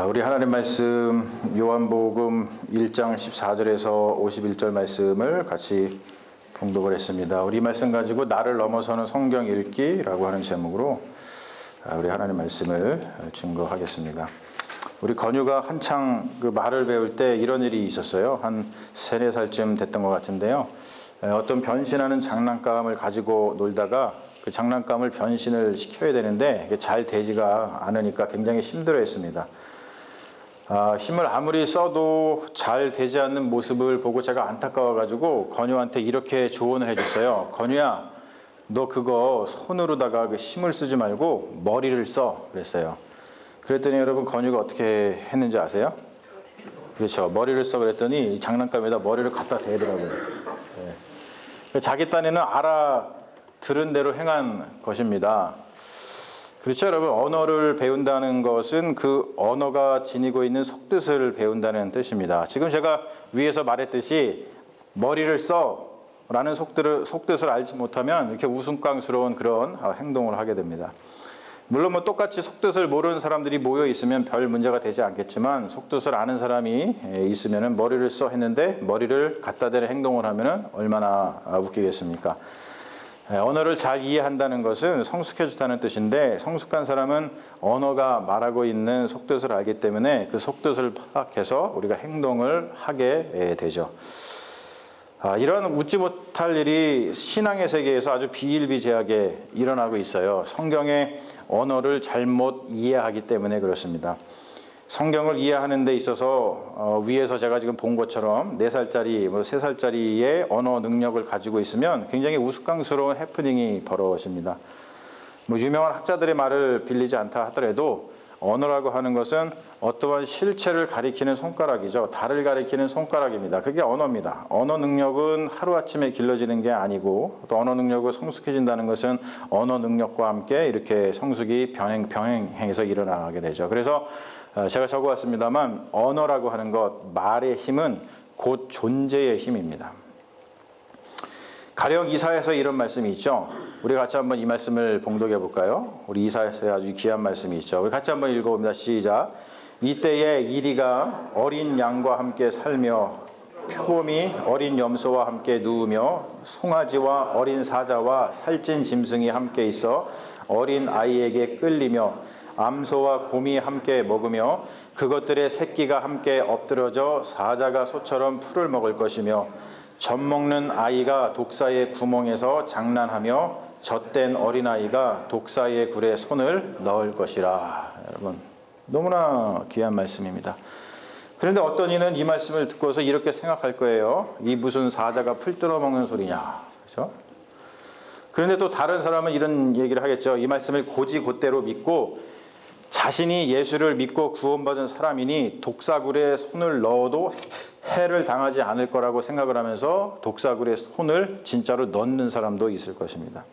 우리 하나님 말씀 요한복음 1장 14절에서 51절 말씀을 같이 봉독을 했습니다. 우리 말씀 가지고 나를 넘어서는 성경 읽기라고 하는 제목으로 우리 하나님 말씀을 증거하겠습니다. 우리 건유가 한창 그 말을 배울 때 이런 일이 있었어요. 한 3, 4살쯤 됐던 것 같은데요. 어떤 변신하는 장난감을 가지고 놀다가 그 장난감을 변신을 시켜야 되는데 잘 되지가 않으니까 굉장히 힘들어했습니다. 힘을 아무리 써도 잘 되지 않는 모습을 보고 제가 안타까워가지고 건유한테 이렇게 조언을 해줬어요. 건유야, 너 그거 손으로다가 그 힘을 쓰지 말고 머리를 써 그랬어요. 그랬더니 여러분 건유가 어떻게 했는지 아세요? 그렇죠. 머리를 써 그랬더니 장난감에다 머리를 갖다 대더라고요. 네. 자기 딴에는 알아들은 대로 행한 것입니다. 그렇죠, 여러분. 언어를 배운다는 것은 그 언어가 지니고 있는 속뜻을 배운다는 뜻입니다. 지금 제가 위에서 말했듯이 머리를 써라는 속뜻을 알지 못하면 이렇게 우스꽝스러운 그런 행동을 하게 됩니다. 물론 뭐 똑같이 속뜻을 모르는 사람들이 모여 있으면 별 문제가 되지 않겠지만 속뜻을 아는 사람이 있으면 머리를 써 했는데 머리를 갖다 대는 행동을 하면 얼마나 웃기겠습니까? 언어를 잘 이해한다는 것은 성숙해졌다는 뜻인데 성숙한 사람은 언어가 말하고 있는 속뜻을 알기 때문에 그 속뜻을 파악해서 우리가 행동을 하게 되죠. 이런 웃지 못할 일이 신앙의 세계에서 아주 비일비재하게 일어나고 있어요. 성경의 언어를 잘못 이해하기 때문에 그렇습니다. 성경을 이해하는 데 있어서 위에서 제가 지금 본 것처럼 4살짜리, 3살짜리의 언어 능력을 가지고 있으면 굉장히 우스꽝스러운 해프닝이 벌어집니다. 유명한 학자들의 말을 빌리지 않다 하더라도 언어라고 하는 것은 어떠한 실체를 가리키는 손가락이죠. 달을 가리키는 손가락입니다. 그게 언어입니다. 언어 능력은 하루아침에 길러지는 게 아니고 또 언어 능력을 성숙해진다는 것은 언어 능력과 함께 이렇게 성숙이 병행해서 일어나게 되죠. 그래서 제가 적어왔습니다만 언어라고 하는 것, 말의 힘은 곧 존재의 힘입니다. 가령 이사야서 이런 말씀이 있죠. 우리 같이 한번 이 말씀을 봉독해 볼까요? 우리 이사야서에 아주 귀한 말씀이 있죠. 우리 같이 한번 읽어봅니다. 시작. 이때에 이리가 어린 양과 함께 살며 표범이 어린 염소와 함께 누우며 송아지와 어린 사자와 살찐 짐승이 함께 있어 어린 아이에게 끌리며 암소와 곰이 함께 먹으며 그것들의 새끼가 함께 엎드러져 사자가 소처럼 풀을 먹을 것이며 젖 먹는 아이가 독사의 구멍에서 장난하며 젖된 어린아이가 독사의 굴에 손을 넣을 것이라. 여러분, 너무나 귀한 말씀입니다. 그런데 어떤 이는 이 말씀을 듣고서 이렇게 생각할 거예요. 이 무슨 사자가 풀 뜯어먹는 소리냐. 그렇죠? 그런데 또 다른 사람은 이런 얘기를 하겠죠. 이 말씀을 곧이곧대로 믿고 자신이 예수를 믿고 구원받은 사람이니 독사굴에 손을 넣어도 해를 당하지 않을 거라고 생각을 하면서 독사굴에 손을 진짜로 넣는 사람도 있을 것입니다.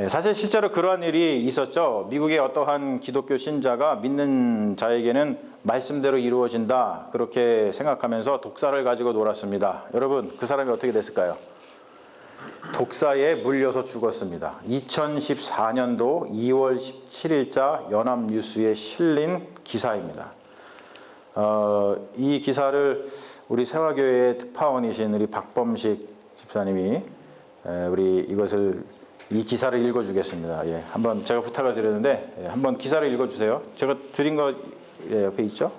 사실 실제로 그러한 일이 있었죠. 미국의 어떠한 기독교 신자가 믿는 자에게는 말씀대로 이루어진다 그렇게 생각하면서 독사를 가지고 놀았습니다. 여러분, 그 사람이 어떻게 됐을까요? 독사에 물려서 죽었습니다. 2014년도 2월 17일자 연합뉴스에 실린 기사입니다. 이 기사를 우리 세화교회의 특파원이신 우리 박범식 집사님이 이 기사를 읽어주겠습니다. 한번 제가 부탁을 드렸는데 한번 기사를 읽어주세요. 제가 드린 거 옆에 있죠?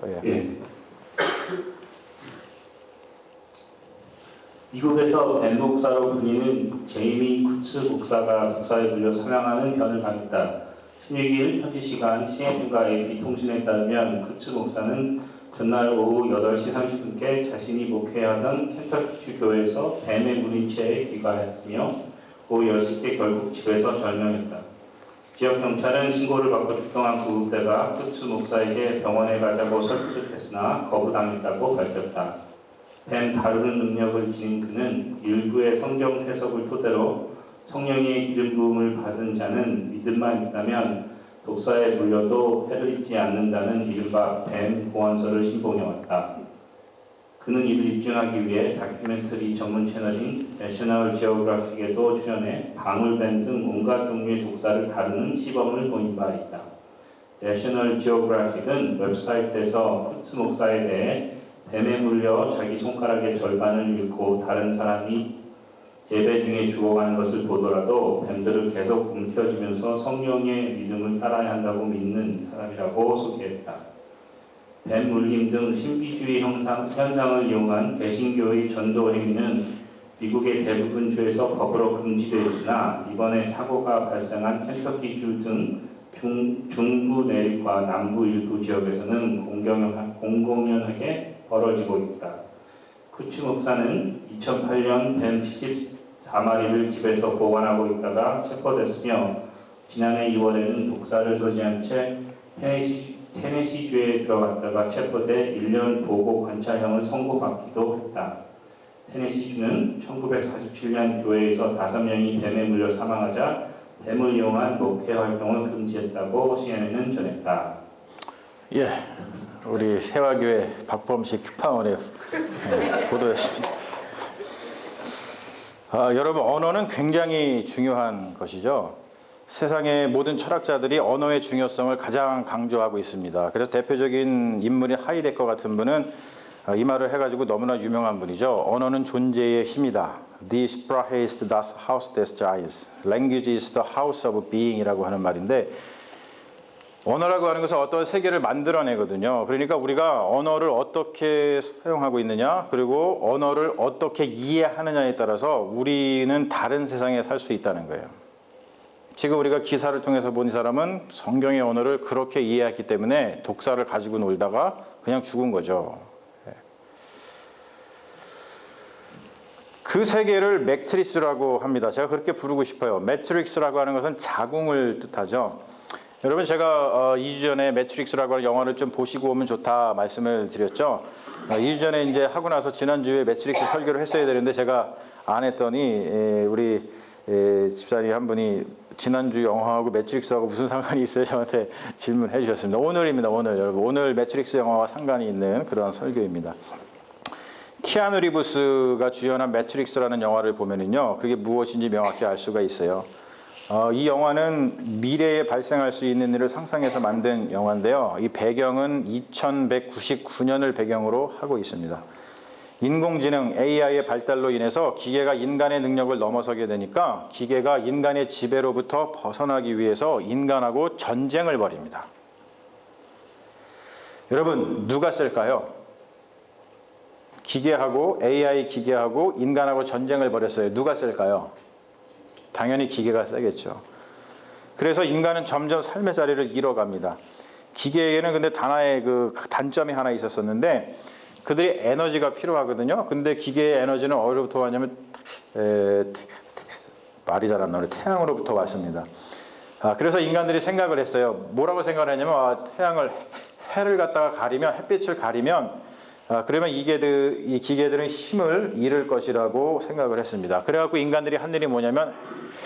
미국에서 벤 목사로 불리는 제이미 쿠츠 목사가 독사에 물려 사망하는 변을 당했다. 16일 현지 시간 CNN과 AP통신에 따르면 쿠츠 목사는 전날 오후 8시 30분께 자신이 목회하던 켄터키 교회에서 뱀에 물린 채 귀가했으며 오후 10시께 결국 집에서 절명했다. 지역 경찰은 신고를 받고 출동한 구급대가 쿠츠 목사에게 병원에 가자고 설득했으나 거부당했다고 밝혔다. 뱀 다루는 능력을 지닌 그는 일부의 성경 해석을 토대로 성령의 기름 부음을 받은 자는 믿음만 있다면 독사에 물려도 해를 입지 않는다는 이른바 뱀 보안서를 신봉해왔다. 그는 이를 입증하기 위해 다큐멘터리 전문 채널인 내셔널 지오그래픽에도 출연해 방울뱀 등 온갖 종류의 독사를 다루는 시범을 보인 바 있다. 내셔널 지오그래픽은 웹사이트에서 쿠츠 목사에 대해 뱀에 물려 자기 손가락의 절반을 잃고 다른 사람이 예배 중에 죽어가는 것을 보더라도 뱀들을 계속 움켜쥐면서 성령의 믿음을 따라야 한다고 믿는 사람이라고 소개했다. 뱀 물림 등 신비주의 현상을 이용한 개신교의 전도 행위는 미국의 대부분 주에서 법으로 금지되어 있으나 이번에 사고가 발생한 켄터키주 등 중부 내륙과 남부 일부 지역에서는 공공연하게 벌어지고 있다. 쿠츠 목사는 2008년 뱀 74마리를 집에서 보관하고 있다가 체포됐으며 지난해 2월에는 독사를 소지한 채 테네시주에 들어갔다가 체포돼 1년 보고 관찰형을 선고받기도 했다. 테네시주는 1947년 교회에서 5명이 뱀에 물려 사망하자 뱀을 이용한 목회 활동을 금지했다고 CNN은 전했다. 예, 우리 세화교회 박범식 특파원의 보도였습니다. 여러분, 언어는 굉장히 중요한 것이죠. 세상의 모든 철학자들이 언어의 중요성을 가장 강조하고 있습니다. 그래서 대표적인 인물이 하이데커 같은 분은 이 말을 해가지고 너무나 유명한 분이죠. 언어는 존재의 힘이다. Die Sprache ist das Haus des Seins. Language is the house of being이라고 하는 말인데, 언어라고 하는 것은 어떤 세계를 만들어내거든요. 그러니까 우리가 언어를 어떻게 사용하고 있느냐, 그리고 언어를 어떻게 이해하느냐에 따라서 우리는 다른 세상에 살 수 있다는 거예요. 지금 우리가 기사를 통해서 본 사람은 성경의 언어를 그렇게 이해했기 때문에 독사를 가지고 놀다가 그냥 죽은 거죠. 그 세계를 매트릭스라고 합니다. 제가 그렇게 부르고 싶어요. 매트릭스라고 하는 것은 자궁을 뜻하죠. 여러분, 제가 2주 전에 매트릭스라고 하는 영화를 좀 보시고 오면 좋다 말씀을 드렸죠. 2주 전에 이제 하고 나서 지난주에 매트릭스 설교를 했어야 되는데 제가 안 했더니 우리 집사님 한 분이 지난주 영화하고 매트릭스하고 무슨 상관이 있어요? 저한테 질문해 주셨습니다. 오늘입니다. 오늘 여러분, 오늘 매트릭스 영화와 상관이 있는 그런 설교입니다. 키아누 리브스가 주연한 매트릭스라는 영화를 보면은요, 그게 무엇인지 명확히 알 수가 있어요. 이 영화는 미래에 발생할 수 있는 일을 상상해서 만든 영화인데요. 이 배경은 2199년을 배경으로 하고 있습니다. 인공지능 AI의 발달로 인해서 기계가 인간의 능력을 넘어서게 되니까 기계가 인간의 지배로부터 벗어나기 위해서 인간하고 전쟁을 벌입니다. 여러분, 누가 쓸까요? 기계하고 AI 기계하고 인간하고 전쟁을 벌였어요. 누가 쓸까요? 당연히 기계가 세겠죠. 그래서 인간은 점점 삶의 자리를 잃어갑니다. 기계에는 근데 하나의 그 단점이 하나 있었었는데, 그들이 에너지가 필요하거든요. 근데 기계의 에너지는 어디로부터 왔냐면 말이 잘 안 나오네. 태양으로부터 왔습니다. 그래서 인간들이 생각을 했어요. 뭐라고 생각을 했냐면 해를 갖다가 가리면, 햇빛을 가리면 그러면 이 기계들은 힘을 잃을 것이라고 생각을 했습니다. 그래갖고 인간들이 한 일이 뭐냐면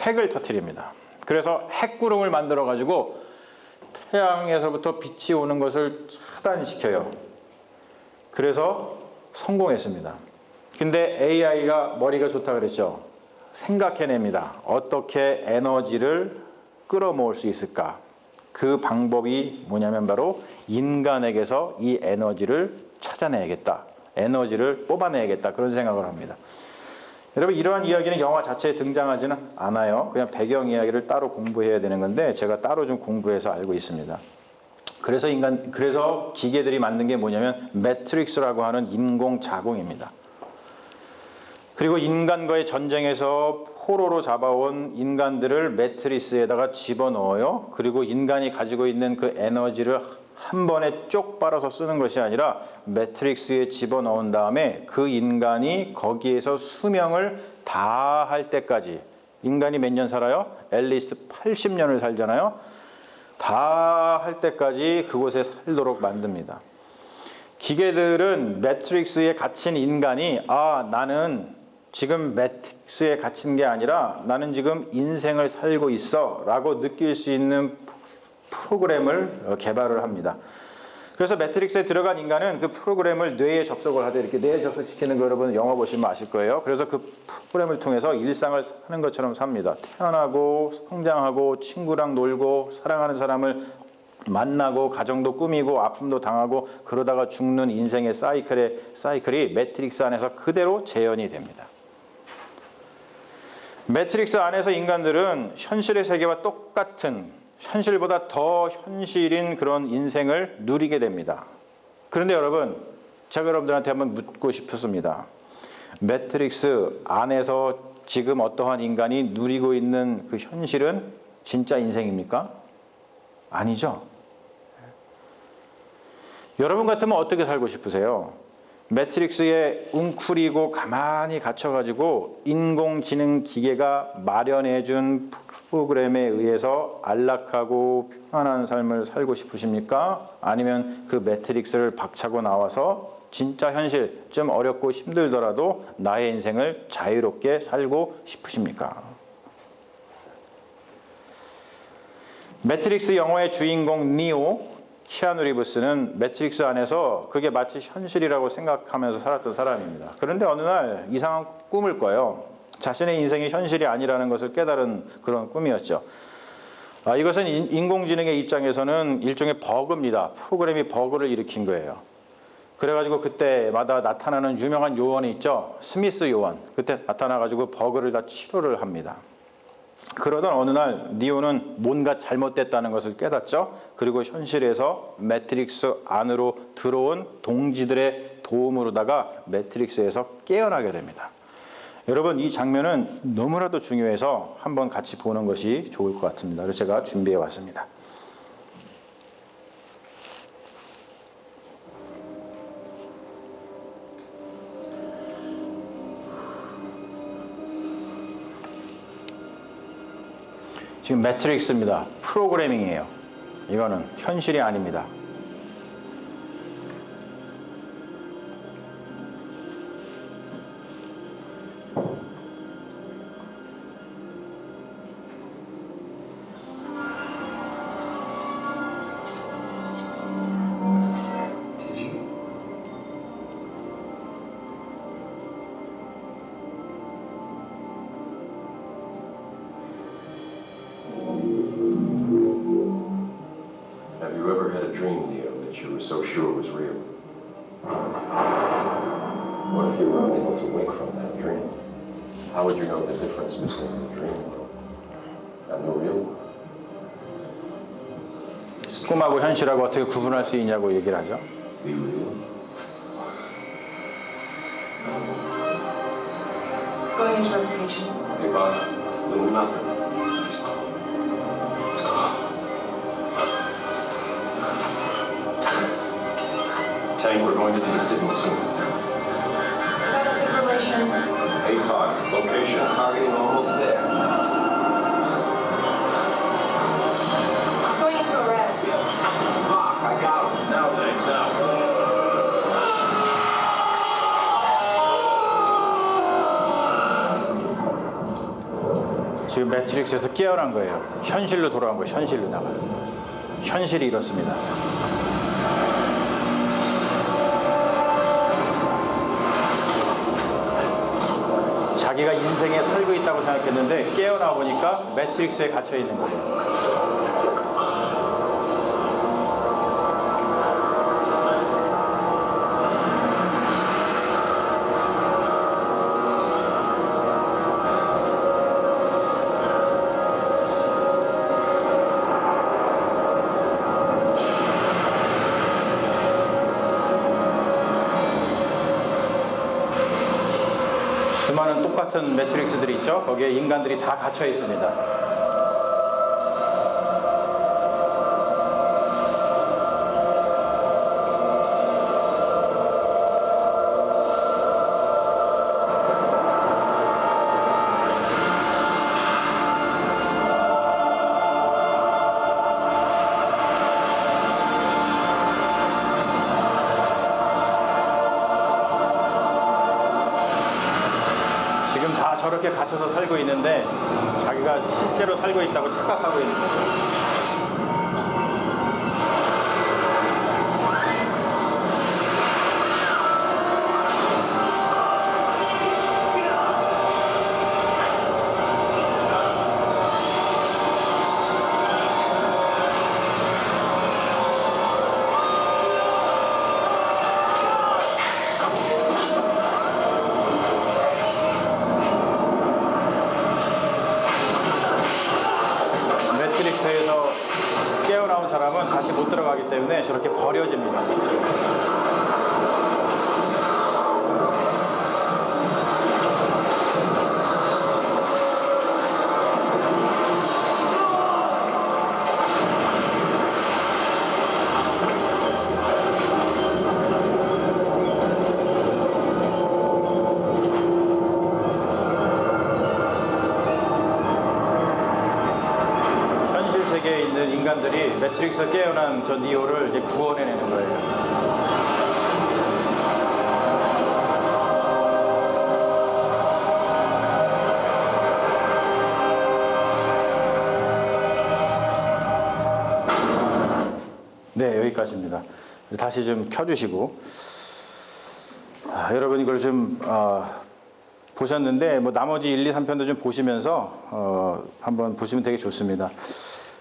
핵을 터뜨립니다. 그래서 핵구름을 만들어 가지고 태양에서부터 빛이 오는 것을 차단시켜요. 그래서 성공했습니다. 근데 AI가 머리가 좋다 그랬죠. 생각해냅니다. 어떻게 에너지를 끌어모을 수 있을까? 그 방법이 뭐냐면 바로 인간에게서 이 에너지를 찾아내야겠다. 에너지를 뽑아내야겠다. 그런 생각을 합니다. 여러분, 이러한 이야기는 영화 자체에 등장하지는 않아요. 그냥 배경 이야기를 따로 공부해야 되는 건데 제가 따로 좀 공부해서 알고 있습니다. 그래서 기계들이 만든 게 뭐냐면 매트릭스라고 하는 인공 자궁입니다. 그리고 인간과의 전쟁에서 포로로 잡아온 인간들을 매트리스에다가 집어넣어요. 그리고 인간이 가지고 있는 그 에너지를 한 번에 쪽 빨아서 쓰는 것이 아니라 매트릭스에 집어넣은 다음에 그 인간이 거기에서 수명을 다 할 때까지, 인간이 몇 년 살아요? 앨리스 80년을 살잖아요. 다 할 때까지 그곳에 살도록 만듭니다. 기계들은 매트릭스에 갇힌 인간이 나는 지금 매트릭스에 갇힌 게 아니라 나는 지금 인생을 살고 있어 라고 느낄 수 있는 프로그램을 개발을 합니다. 그래서 매트릭스에 들어간 인간은 그 프로그램을 뇌에 접속을 하되, 이렇게 뇌에 접속시키는 거 여러분 영화 보시면 아실 거예요. 그래서 그 프로그램을 통해서 일상을 사는 것처럼 삽니다. 태어나고 성장하고 친구랑 놀고 사랑하는 사람을 만나고 가정도 꾸미고 아픔도 당하고 그러다가 죽는 인생의 사이클이 매트릭스 안에서 그대로 재현이 됩니다. 매트릭스 안에서 인간들은 현실의 세계와 똑같은, 현실보다 더 현실인 그런 인생을 누리게 됩니다. 그런데 여러분, 제가 여러분들한테 한번 묻고 싶습니다. 매트릭스 안에서 지금 어떠한 인간이 누리고 있는 그 현실은 진짜 인생입니까? 아니죠. 여러분 같으면 어떻게 살고 싶으세요? 매트릭스에 웅크리고 가만히 갇혀가지고 인공지능 기계가 마련해준 프로그램에 의해서 안락하고 평안한 삶을 살고 싶으십니까? 아니면 그 매트릭스를 박차고 나와서 진짜 현실, 좀 어렵고 힘들더라도 나의 인생을 자유롭게 살고 싶으십니까? 매트릭스 영화의 주인공 니오, 키아누 리브스는 매트릭스 안에서 그게 마치 현실이라고 생각하면서 살았던 사람입니다. 그런데 어느 날 이상한 꿈을 꿔요. 자신의 인생이 현실이 아니라는 것을 깨달은 그런 꿈이었죠. 이것은 인공지능의 입장에서는 일종의 버그입니다. 프로그램이 버그를 일으킨 거예요. 그래가지고 그때마다 나타나는 유명한 요원이 있죠. 스미스 요원. 그때 나타나가지고 버그를 다 치료를 합니다. 그러던 어느 날 니오는 뭔가 잘못됐다는 것을 깨닫죠. 그리고 현실에서 매트릭스 안으로 들어온 동지들의 도움으로다가 매트릭스에서 깨어나게 됩니다. 여러분, 이 장면은 너무나도 중요해서 한번 같이 보는 것이 좋을 것 같습니다. 그래서 제가 준비해 왔습니다. 지금 매트릭스입니다. 프로그래밍이에요. 이거는 현실이 아닙니다. Have you ever had a dream, Neo, that you were so sure was real? What if you were unable to wake from that dream? How would you know the difference between the dream world and the real world? 꿈하고 현실하고 어떻게 구분할 수 있냐고 얘기를 하죠. Be real? It's going into replication. Hey, boss, it's little nothing. Let's go. Let's go. Tank, we're going to need a signal soon. Status information. A5, location, targeting almost there. It's going into arrest. Fuck, I got him. Now, Tank, now. 지금 매트릭스에서 깨어난 거예요. 현실로 돌아간 거예요. 현실로 나가요. 현실이 이렇습니다. 자기가 인생에 살고 있다고 생각했는데 깨어나 보니까 매트릭스에 갇혀 있는 거예요. 수많은 똑같은 매트릭스들이 있죠. 거기에 인간들이 다 갇혀 있습니다. 지금 다 저렇게 갇혀서 살고 있는데 자기가 실제로 살고 있다고 착각하고 있는 거죠. 들어가기 때문에 저렇게 버려집니다. 현실 세계에 있는 인간들이 매트릭스에서 깨어난 저 니오를 이제 구원해내는 거예요. 네, 여기까지입니다. 다시 좀 켜주시고. 여러분 이걸 좀 보셨는데 뭐 나머지 1, 2, 3편도 좀 보시면서 한번 보시면 되게 좋습니다.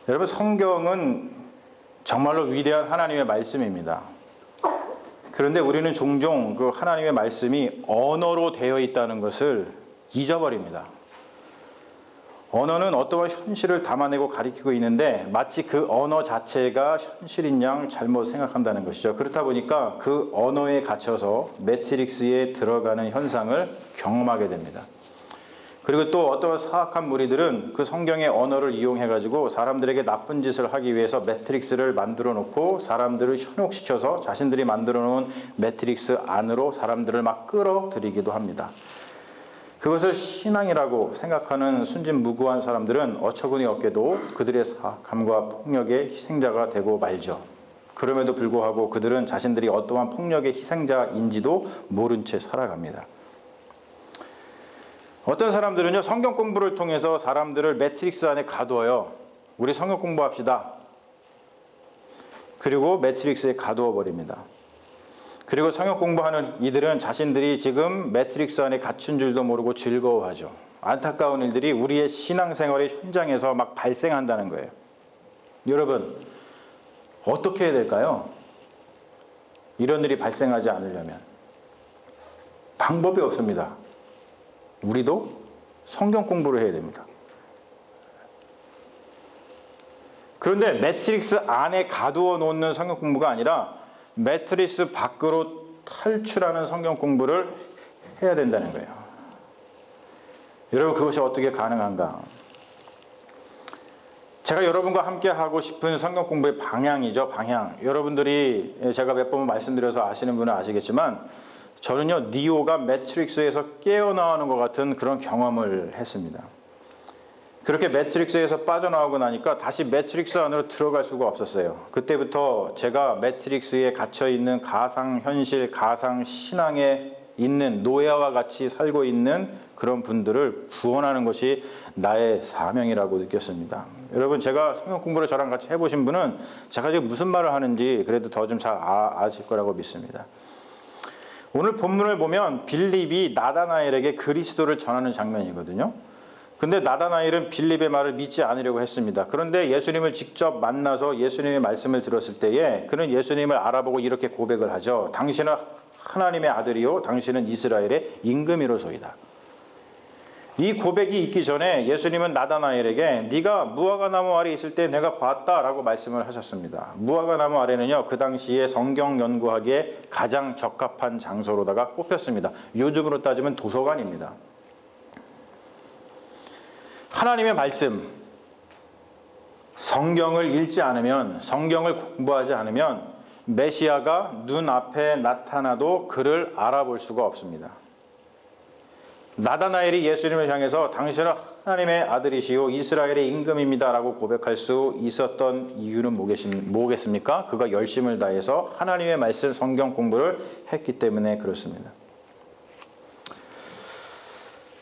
여러분 성경은 정말로 위대한 하나님의 말씀입니다. 그런데 우리는 종종 그 하나님의 말씀이 언어로 되어 있다는 것을 잊어버립니다. 언어는 어떠한 현실을 담아내고 가리키고 있는데 마치 그 언어 자체가 현실인 양 잘못 생각한다는 것이죠. 그렇다 보니까 그 언어에 갇혀서 매트릭스에 들어가는 현상을 경험하게 됩니다. 그리고 또 어떠한 사악한 무리들은 그 성경의 언어를 이용해가지고 사람들에게 나쁜 짓을 하기 위해서 매트릭스를 만들어 놓고 사람들을 현혹시켜서 자신들이 만들어 놓은 매트릭스 안으로 사람들을 막 끌어들이기도 합니다. 그것을 신앙이라고 생각하는 순진무구한 사람들은 어처구니 없게도 그들의 사악함과 폭력의 희생자가 되고 말죠. 그럼에도 불구하고 그들은 자신들이 어떠한 폭력의 희생자인지도 모른 채 살아갑니다. 어떤 사람들은요, 성경 공부를 통해서 사람들을 매트릭스 안에 가두어요. 우리 성경 공부합시다. 그리고 매트릭스에 가두어 버립니다. 그리고 성경 공부하는 이들은 자신들이 지금 매트릭스 안에 갇힌 줄도 모르고 즐거워하죠. 안타까운 일들이 우리의 신앙생활의 현장에서 막 발생한다는 거예요. 여러분, 어떻게 해야 될까요? 이런 일이 발생하지 않으려면 방법이 없습니다. 우리도 성경 공부를 해야 됩니다. 그런데 매트릭스 안에 가두어 놓는 성경 공부가 아니라 매트릭스 밖으로 탈출하는 성경 공부를 해야 된다는 거예요. 여러분, 그것이 어떻게 가능한가? 제가 여러분과 함께 하고 싶은 성경 공부의 방향이죠. 방향. 여러분들이 제가 몇 번 말씀드려서 아시는 분은 아시겠지만 저는요, 니오가 매트릭스에서 깨어나오는 것 같은 그런 경험을 했습니다. 그렇게 매트릭스에서 빠져나오고 나니까 다시 매트릭스 안으로 들어갈 수가 없었어요. 그때부터 제가 매트릭스에 갇혀있는 가상현실, 가상신앙에 있는 노예와 같이 살고 있는 그런 분들을 구원하는 것이 나의 사명이라고 느꼈습니다. 여러분, 제가 성경 공부를 저랑 같이 해보신 분은 제가 지금 무슨 말을 하는지 그래도 더 좀 잘 아실 거라고 믿습니다. 오늘 본문을 보면 빌립이 나다나엘에게 그리스도를 전하는 장면이거든요. 근데 나다나엘은 빌립의 말을 믿지 않으려고 했습니다. 그런데 예수님을 직접 만나서 예수님의 말씀을 들었을 때에 그는 예수님을 알아보고 이렇게 고백을 하죠. 당신은 하나님의 아들이요 당신은 이스라엘의 임금이로소이다. 이 고백이 있기 전에 예수님은 나다나엘에게 네가 무화과나무 아래 있을 때 내가 봤다라고 말씀을 하셨습니다. 무화과나무 아래는요, 그 당시에 성경 연구하기에 가장 적합한 장소로다가 꼽혔습니다. 요즘으로 따지면 도서관입니다. 하나님의 말씀, 성경을 읽지 않으면, 성경을 공부하지 않으면 메시아가 눈앞에 나타나도 그를 알아볼 수가 없습니다. 나다나엘이 예수님을 향해서 당신은 하나님의 아들이시오 이스라엘의 임금입니다 라고 고백할 수 있었던 이유는 뭐겠습니까? 그가 열심을 다해서 하나님의 말씀 성경 공부를 했기 때문에 그렇습니다.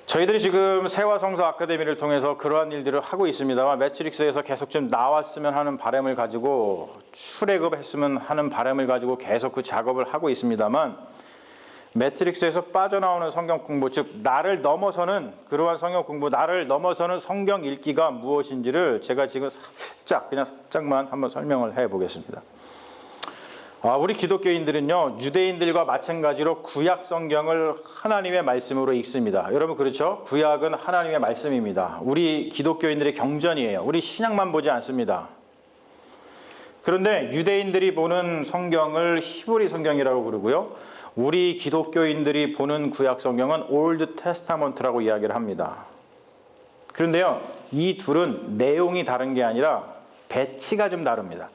저희들이 지금 세화성서 아카데미를 통해서 그러한 일들을 하고 있습니다만 매트릭스에서 계속 좀 나왔으면 하는 바람을 가지고 출애굽했으면 하는 바람을 가지고 계속 그 작업을 하고 있습니다만 매트릭스에서 빠져나오는 성경 공부, 즉 나를 넘어서는 그러한 성경 공부, 나를 넘어서는 성경 읽기가 무엇인지를 제가 지금 살짝만 한번 설명을 해보겠습니다. 우리 기독교인들은요, 유대인들과 마찬가지로 구약 성경을 하나님의 말씀으로 읽습니다. 여러분 그렇죠? 구약은 하나님의 말씀입니다. 우리 기독교인들의 경전이에요. 우리 신약만 보지 않습니다. 그런데 유대인들이 보는 성경을 히브리 성경이라고 부르고요. 우리 기독교인들이 보는 구약 성경은 올드 테스타먼트라고 이야기를 합니다. 그런데요, 이 둘은 내용이 다른 게 아니라 배치가 좀 다릅니다.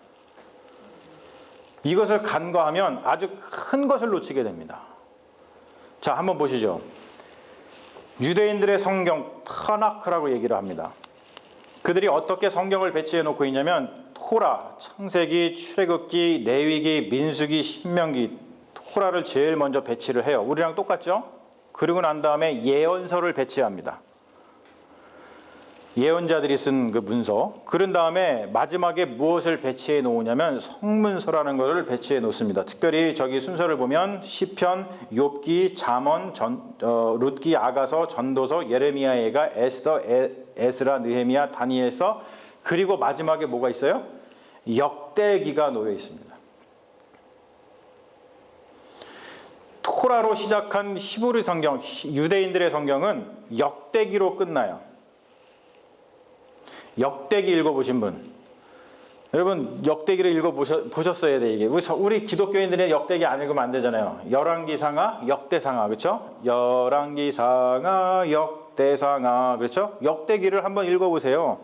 이것을 간과하면 아주 큰 것을 놓치게 됩니다. 자, 한번 보시죠. 유대인들의 성경 타나크라고 얘기를 합니다. 그들이 어떻게 성경을 배치해 놓고 있냐면 토라, 창세기, 출애굽기, 레위기, 민수기, 신명기, 토라를 제일 먼저 배치를 해요. 우리랑 똑같죠? 그리고 난 다음에 예언서를 배치합니다. 예언자들이 쓴 그 문서. 그런 다음에 마지막에 무엇을 배치해 놓으냐면 성문서라는 것을 배치해 놓습니다. 특별히 저기 순서를 보면 시편, 욥기, 잠언, 룻기, 아가서, 전도서, 예레미야, 예가, 에스더, 에스라, 느헤미야, 다니엘서, 그리고 마지막에 뭐가 있어요? 역대기가 놓여 있습니다. 토라로 시작한 히브리 성경, 유대인들의 성경은 역대기로 끝나요. 역대기 읽어보신 분, 여러분 역대기를 읽어보셨어야 돼. 이게 우리 기독교인들의 역대기 안 읽으면 안 되잖아요. 열왕기상하, 역대상하, 그렇죠? 열왕기상하, 역대상하, 그렇죠? 역대기를 한번 읽어보세요.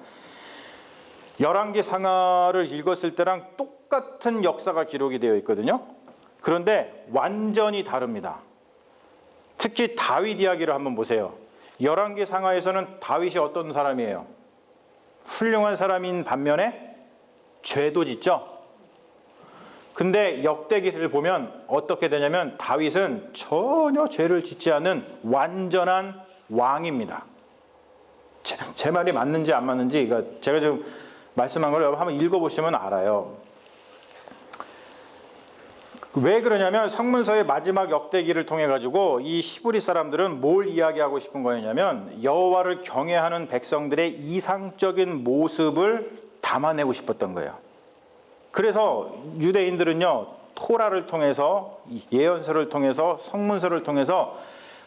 열왕기상하를 읽었을 때랑 똑같은 역사가 기록이 되어 있거든요. 그런데 완전히 다릅니다. 특히 다윗 이야기를 한번 보세요. 열왕기상하에서는 다윗이 어떤 사람이에요? 훌륭한 사람인 반면에 죄도 짓죠. 근데 역대기를 보면 어떻게 되냐면 다윗은 전혀 죄를 짓지 않은 완전한 왕입니다. 제 말이 맞는지 안 맞는지 제가 지금 말씀한 걸 한번 읽어보시면 알아요. 왜 그러냐면 성문서의 마지막 역대기를 통해 가지고 이 히브리 사람들은 뭘 이야기하고 싶은 거였냐면 여호와를 경외하는 백성들의 이상적인 모습을 담아내고 싶었던 거예요. 그래서 유대인들은요, 토라를 통해서, 예언서를 통해서, 성문서를 통해서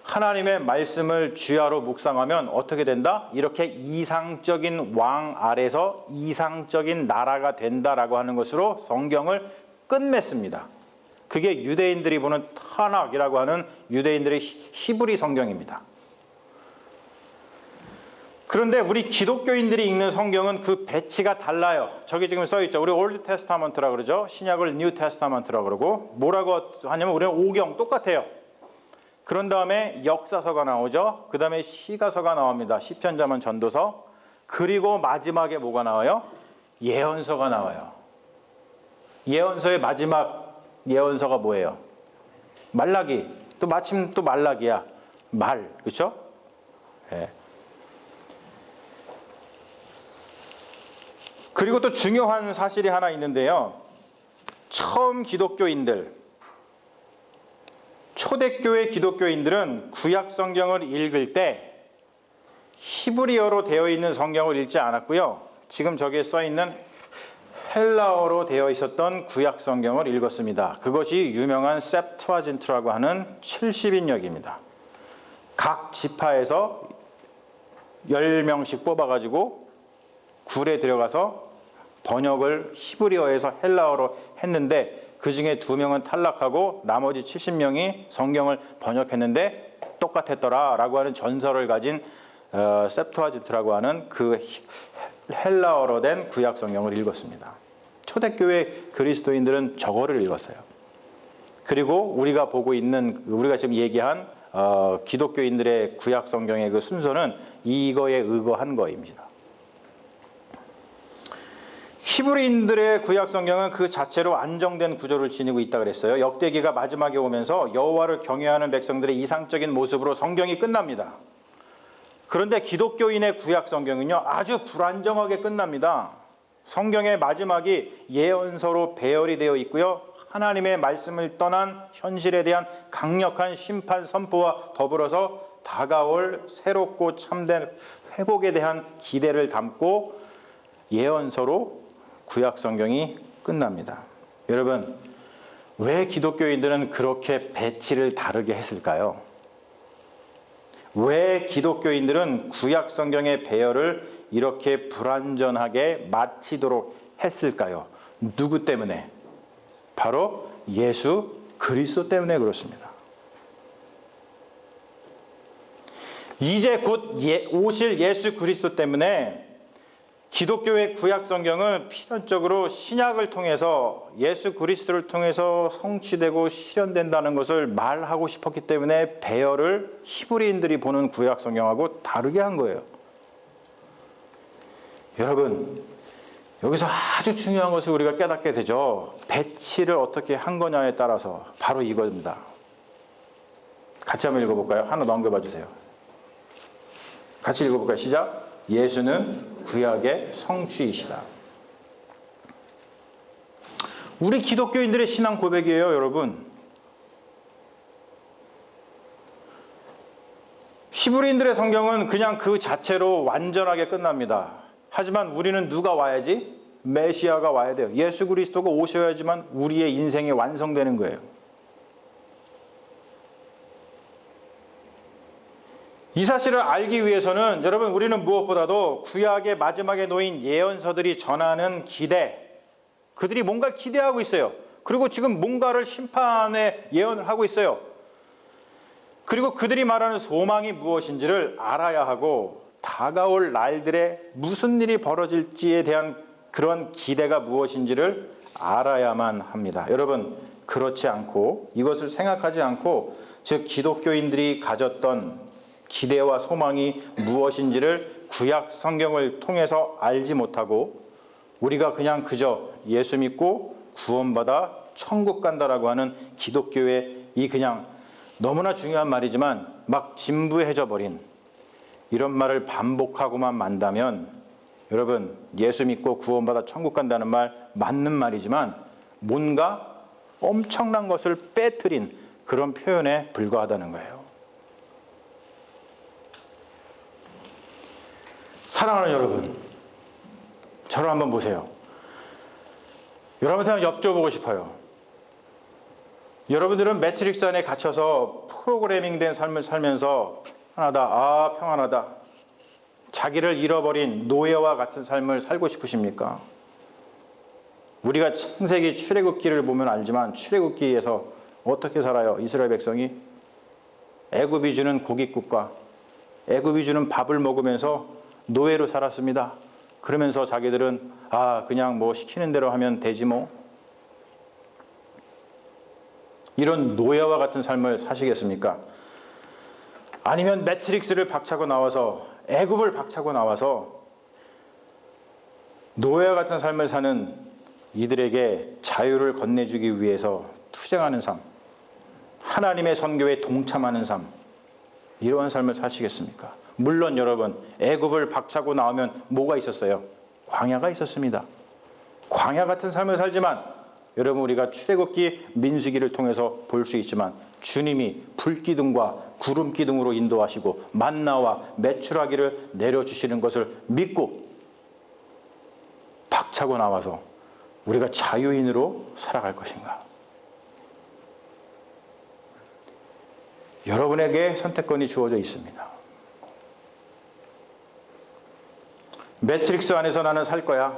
하나님의 말씀을 주야로 묵상하면 어떻게 된다? 이렇게 이상적인 왕 아래서 이상적인 나라가 된다라고 하는 것으로 성경을 끝맺습니다. 그게 유대인들이 보는 타낙이라고 하는 유대인들의 히브리 성경입니다. 그런데 우리 기독교인들이 읽는 성경은 그 배치가 달라요. 저기 지금 써있죠. 우리 올드 테스타먼트라고 그러죠. 신약을 뉴 테스타먼트라고 그러고, 뭐라고 하냐면 우리는 오경 똑같아요. 그런 다음에 역사서가 나오죠. 그 다음에 시가서가 나옵니다. 시편, 잠언, 전도서. 그리고 마지막에 뭐가 나와요? 예언서가 나와요. 예언서의 마지막 예언서가 뭐예요? 말라기. 또 마침 또 말라기야. 말, 그렇죠? 네. 그리고 또 중요한 사실이 하나 있는데요. 처음 기독교인들, 초대교회 기독교인들은 구약 성경을 읽을 때 히브리어로 되어 있는 성경을 읽지 않았고요. 지금 저기에 써 있는 헬라어로 되어 있었던 구약 성경을 읽었습니다. 그것이 유명한 셉투아진트라고 하는 70인역입니다. 각 지파에서 10명씩 뽑아가지고 굴에 들어가서 번역을 히브리어에서 헬라어로 했는데 그 중에 2명은 탈락하고 나머지 70명이 성경을 번역했는데 똑같았더라라고 하는 전설을 가진 셉투아진트라고 하는 그 헬라어로 된 구약 성경을 읽었습니다. 초대교회 그리스도인들은 저거를 읽었어요. 그리고 우리가 보고 있는, 우리가 지금 얘기한 기독교인들의 구약 성경의 그 순서는 이거에 의거한 거입니다. 히브리인들의 구약 성경은 그 자체로 안정된 구조를 지니고 있다 그랬어요. 역대기가 마지막에 오면서 여호와를 경외하는 백성들의 이상적인 모습으로 성경이 끝납니다. 그런데 기독교인의 구약 성경은요, 아주 불안정하게 끝납니다. 성경의 마지막이 예언서로 배열이 되어 있고요. 하나님의 말씀을 떠난 현실에 대한 강력한 심판 선포와 더불어서 다가올 새롭고 참된 회복에 대한 기대를 담고 예언서로 구약 성경이 끝납니다. 여러분, 왜 기독교인들은 그렇게 배치를 다르게 했을까요? 왜 기독교인들은 구약 성경의 배열을 이렇게 불완전하게 마치도록 했을까요? 누구 때문에? 바로 예수 그리스도 때문에 그렇습니다. 이제 곧 오실 예수 그리스도 때문에 기독교의 구약 성경은 필연적으로 신약을 통해서 예수 그리스도를 통해서 성취되고 실현된다는 것을 말하고 싶었기 때문에 배열을 히브리인들이 보는 구약 성경하고 다르게 한 거예요. 여러분, 여기서 아주 중요한 것을 우리가 깨닫게 되죠. 배치를 어떻게 한 거냐에 따라서 바로 이겁니다. 같이 한번 읽어볼까요? 하나 넘겨봐 주세요. 같이 읽어볼까요? 시작. 예수는 구약의 성취이시다. 우리 기독교인들의 신앙 고백이에요, 여러분. 히브리인들의 성경은 그냥 그 자체로 완전하게 끝납니다. 하지만 우리는 누가 와야지? 메시아가 와야 돼요. 예수 그리스도가 오셔야지만 우리의 인생이 완성되는 거예요. 이 사실을 알기 위해서는 여러분 우리는 무엇보다도 구약의 마지막에 놓인 예언서들이 전하는 기대, 그들이 뭔가 기대하고 있어요. 그리고 지금 뭔가를 심판의 예언을 하고 있어요. 그리고 그들이 말하는 소망이 무엇인지를 알아야 하고 다가올 날들에 무슨 일이 벌어질지에 대한 그런 기대가 무엇인지를 알아야만 합니다. 여러분, 그렇지 않고 이것을 생각하지 않고 즉 기독교인들이 가졌던 기대와 소망이 무엇인지를 구약 성경을 통해서 알지 못하고 우리가 그냥 그저 예수 믿고 구원받아 천국 간다라고 하는 기독교의 이 그냥 너무나 중요한 말이지만 막 진부해져 버린 이런 말을 반복하고만 만다면 여러분 예수 믿고 구원받아 천국 간다는 말 맞는 말이지만 뭔가 엄청난 것을 빼뜨린 그런 표현에 불과하다는 거예요. 사랑하는 여러분, 저를 한번 보세요. 여러분한테 여쭤보고 싶어요. 여러분들은 매트릭스 안에 갇혀서 프로그래밍된 삶을 살면서 평안하다. 자기를 잃어버린 노예와 같은 삶을 살고 싶으십니까? 우리가 창세기 출애굽기를 보면 알지만 출애굽기에서 어떻게 살아요? 이스라엘 백성이 애굽이 주는 고깃국과 애굽이 주는 밥을 먹으면서 노예로 살았습니다. 그러면서 자기들은 그냥 뭐 시키는 대로 하면 되지 뭐. 이런 노예와 같은 삶을 사시겠습니까? 아니면 매트릭스를 박차고 나와서 애굽을 박차고 나와서 노예와 같은 삶을 사는 이들에게 자유를 건네주기 위해서 투쟁하는 삶, 하나님의 선교에 동참하는 삶, 이러한 삶을 사시겠습니까? 물론 여러분, 애굽을 박차고 나오면 뭐가 있었어요? 광야가 있었습니다. 광야 같은 삶을 살지만 여러분 우리가 출애굽기 민수기를 통해서 볼 수 있지만 주님이 불기둥과 구름기둥으로 인도하시고 만나와 메추라기를 내려주시는 것을 믿고 박차고 나와서 우리가 자유인으로 살아갈 것인가? 여러분에게 선택권이 주어져 있습니다. 매트릭스 안에서 나는 살 거야.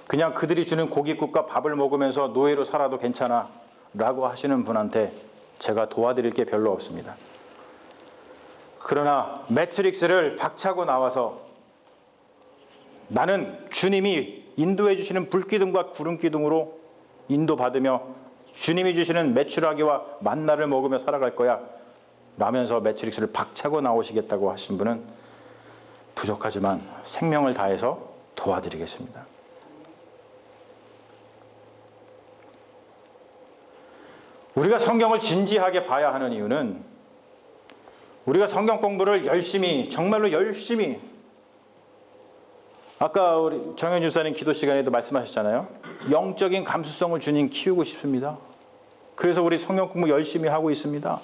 그냥 그들이 주는 고깃국과 밥을 먹으면서 노예로 살아도 괜찮아 라고 하시는 분한테 제가 도와드릴 게 별로 없습니다. 그러나 매트릭스를 박차고 나와서 나는 주님이 인도해 주시는 불기둥과 구름기둥으로 인도받으며 주님이 주시는 메추라기와 만나를 먹으며 살아갈 거야 라면서 매트릭스를 박차고 나오시겠다고 하신 분은 부족하지만 생명을 다해서 도와드리겠습니다. 우리가 성경을 진지하게 봐야 하는 이유는 우리가 성경 공부를 열심히, 정말로 열심히, 아까 우리 정현 주사님 기도 시간에도 말씀하셨잖아요. 영적인 감수성을 주님 키우고 싶습니다. 그래서 우리 성경 공부 열심히 하고 있습니다.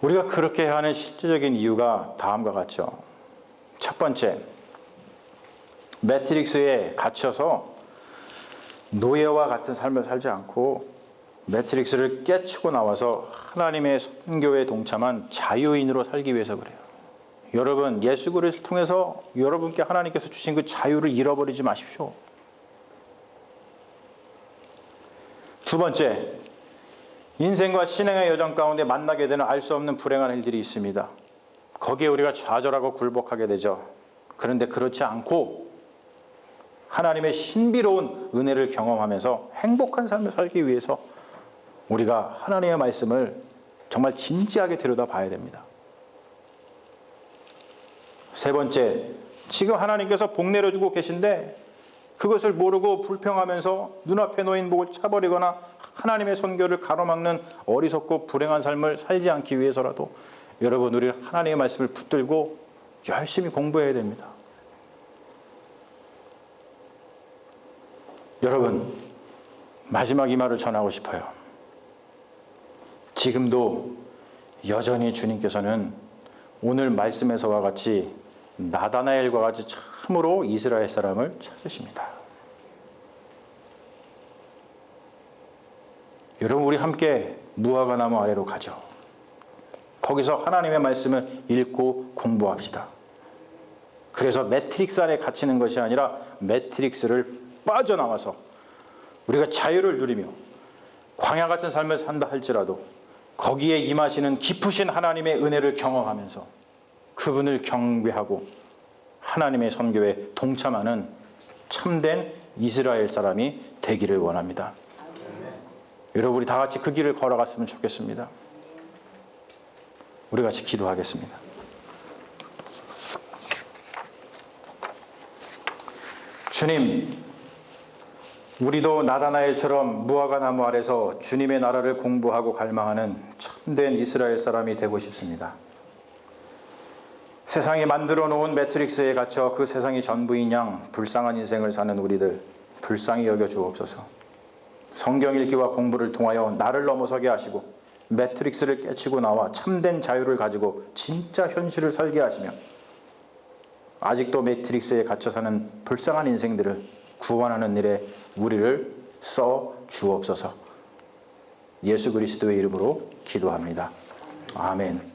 우리가 그렇게 하는 실질적인 이유가 다음과 같죠. 첫 번째, 매트릭스에 갇혀서 노예와 같은 삶을 살지 않고 매트릭스를 깨치고 나와서 하나님의 선교에 동참한 자유인으로 살기 위해서 그래요. 여러분, 예수 그리스도를 통해서 여러분께 하나님께서 주신 그 자유를 잃어버리지 마십시오. 두 번째, 인생과 신앙의 여정 가운데 만나게 되는 알 수 없는 불행한 일들이 있습니다. 거기에 우리가 좌절하고 굴복하게 되죠. 그런데 그렇지 않고 하나님의 신비로운 은혜를 경험하면서 행복한 삶을 살기 위해서 우리가 하나님의 말씀을 정말 진지하게 들여다봐야 됩니다. 세 번째, 지금 하나님께서 복 내려주고 계신데 그것을 모르고 불평하면서 눈앞에 놓인 복을 차버리거나 하나님의 선교를 가로막는 어리석고 불행한 삶을 살지 않기 위해서라도 여러분, 우리 하나님의 말씀을 붙들고 열심히 공부해야 됩니다. 여러분, 마지막 이 말을 전하고 싶어요. 지금도 여전히 주님께서는 오늘 말씀에서와 같이 나다나엘과 같이 참으로 이스라엘 사람을 찾으십니다. 여러분, 우리 함께 무화과 나무 아래로 가죠. 거기서 하나님의 말씀을 읽고 공부합시다. 그래서 매트릭스 안에 갇히는 것이 아니라 매트릭스를 빠져나와서 우리가 자유를 누리며 광야 같은 삶을 산다 할지라도 거기에 임하시는 깊으신 하나님의 은혜를 경험하면서 그분을 경배하고 하나님의 선교에 동참하는 참된 이스라엘 사람이 되기를 원합니다. 여러분, 우리 다 같이 그 길을 걸어갔으면 좋겠습니다. 우리 같이 기도하겠습니다. 주님, 우리도 나다나엘처럼 무화과 나무 아래서 주님의 나라를 공부하고 갈망하는 참된 이스라엘 사람이 되고 싶습니다. 세상이 만들어 놓은 매트릭스에 갇혀 그 세상이 전부인 양 불쌍한 인생을 사는 우리들 불쌍히 여겨 주옵소서. 성경 읽기와 공부를 통하여 나를 넘어서게 하시고 매트릭스를 깨치고 나와 참된 자유를 가지고 진짜 현실을 살게 하시며 아직도 매트릭스에 갇혀 사는 불쌍한 인생들을 구원하는 일에 우리를 써 주옵소서. 예수 그리스도의 이름으로 기도합니다. 아멘.